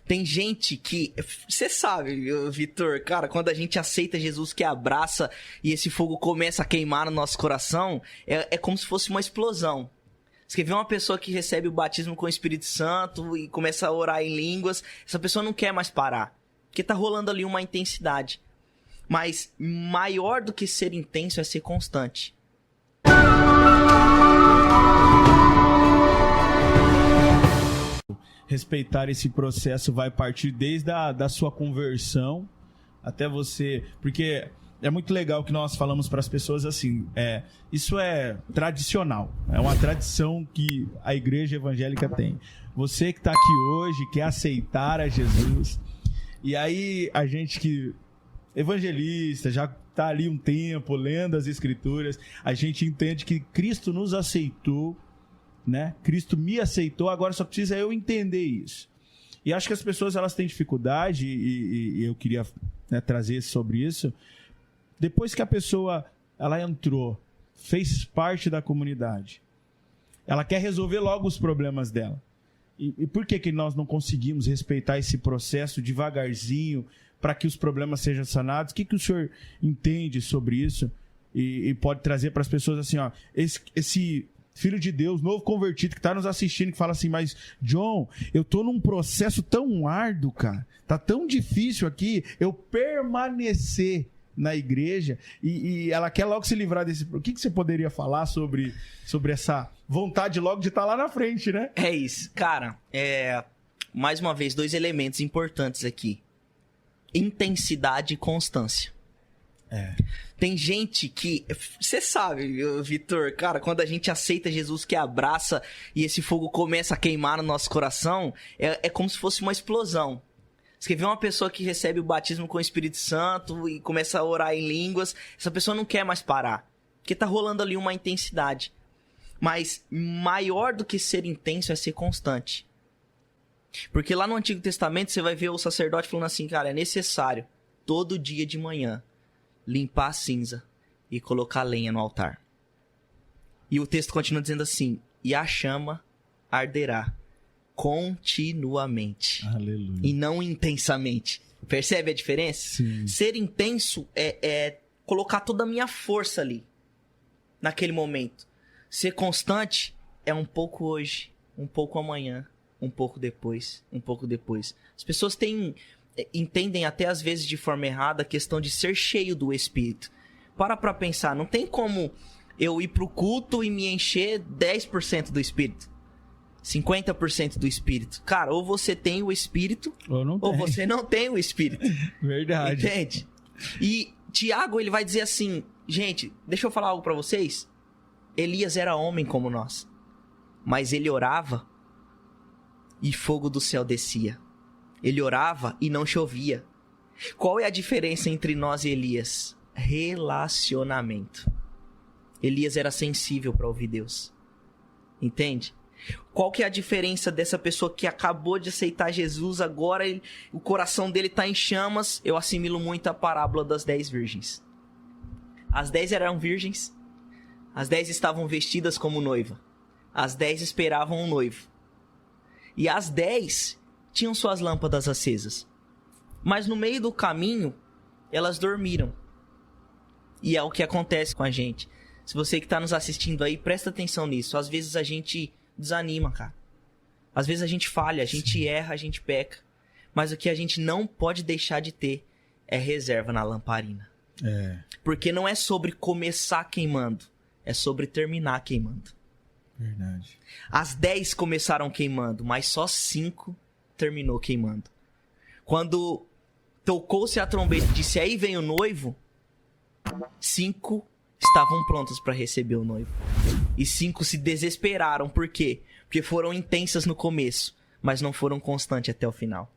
Tem gente que... Você sabe, Vitor, cara, quando a gente aceita Jesus, que abraça e esse fogo começa a queimar no nosso coração, é como se fosse uma explosão. Você vê uma pessoa que recebe o batismo com o Espírito Santo e começa a orar em línguas, essa pessoa não quer mais parar, porque tá rolando ali uma intensidade. Mas maior do que ser intenso é ser constante. Respeitar esse processo vai partir desde da sua conversão até você... Porque é muito legal que nós falamos para as pessoas assim, isso é tradicional, é uma tradição que a igreja evangélica tem. Você que está aqui hoje, quer aceitar a Jesus, e aí a gente que... evangelista, já está ali um tempo, lendo as escrituras, a gente entende que Cristo nos aceitou, né? Cristo me aceitou, agora só precisa eu entender isso. E acho que as pessoas elas têm dificuldade, e eu queria, né, trazer sobre isso. Depois que a pessoa ela entrou, fez parte da comunidade, ela quer resolver logo os problemas dela. E por que nós não conseguimos respeitar esse processo devagarzinho para que os problemas sejam sanados? O que o senhor entende sobre isso? E pode trazer para as pessoas assim, ó, esse filho de Deus, novo convertido que está nos assistindo, que fala assim, mas John, eu tô num processo tão árduo, cara, tá tão difícil aqui, eu permanecer na igreja, e ela quer logo se livrar desse... O que você poderia falar sobre essa vontade logo de estar lá na frente, né? É isso, cara, mais uma vez, 2 elementos importantes aqui. Intensidade e constância. Tem gente que... Você sabe, Vitor, cara, quando a gente aceita Jesus, que abraça e esse fogo começa a queimar no nosso coração, é como se fosse uma explosão. Você vê uma pessoa que recebe o batismo com o Espírito Santo e começa a orar em línguas, essa pessoa não quer mais parar, porque tá rolando ali uma intensidade. Mas maior do que ser intenso é ser constante. Porque lá no Antigo Testamento você vai ver o sacerdote falando assim, cara, é necessário todo dia de manhã limpar a cinza e colocar lenha no altar. E o texto continua dizendo assim, e a chama arderá continuamente. Aleluia. E não intensamente. Percebe a diferença? Sim. Ser intenso é colocar toda a minha força ali, naquele momento. Ser constante é um pouco hoje, um pouco amanhã, um pouco depois, um pouco depois. As pessoas entendem até às vezes de forma errada a questão de ser cheio do Espírito. Para pensar, não tem como eu ir pro culto e me encher 10% do Espírito. 50% do Espírito. Cara, ou você tem o Espírito, ou você não tem o Espírito. Verdade. Entende? E Tiago, ele vai dizer assim, gente, deixa eu falar algo pra vocês. Elias era homem como nós, mas ele orava e fogo do céu descia. Ele orava e não chovia. Qual é a diferença entre nós e Elias? Relacionamento. Elias era sensível para ouvir Deus. Entende? Qual que é a diferença dessa pessoa que acabou de aceitar Jesus, agora o coração dele está em chamas? Eu assimilo muito a parábola das 10 virgens. As 10 eram virgens, as 10 estavam vestidas como noiva, as 10 esperavam um noivo. E as 10 tinham suas lâmpadas acesas. Mas no meio do caminho, elas dormiram. E é o que acontece com a gente. Se você que está nos assistindo aí, presta atenção nisso. Às vezes a gente desanima, cara. Às vezes a gente falha, a gente erra, a gente peca. Mas o que a gente não pode deixar de ter é reserva na lamparina. Porque não é sobre começar queimando, é sobre terminar queimando. Verdade. As 10 começaram queimando, mas só 5 terminou queimando. Quando tocou-se a trombeta e disse, aí vem o noivo, 5 estavam prontos para receber o noivo. E 5 se desesperaram. Por quê? Porque foram intensas no começo, mas não foram constantes até o final.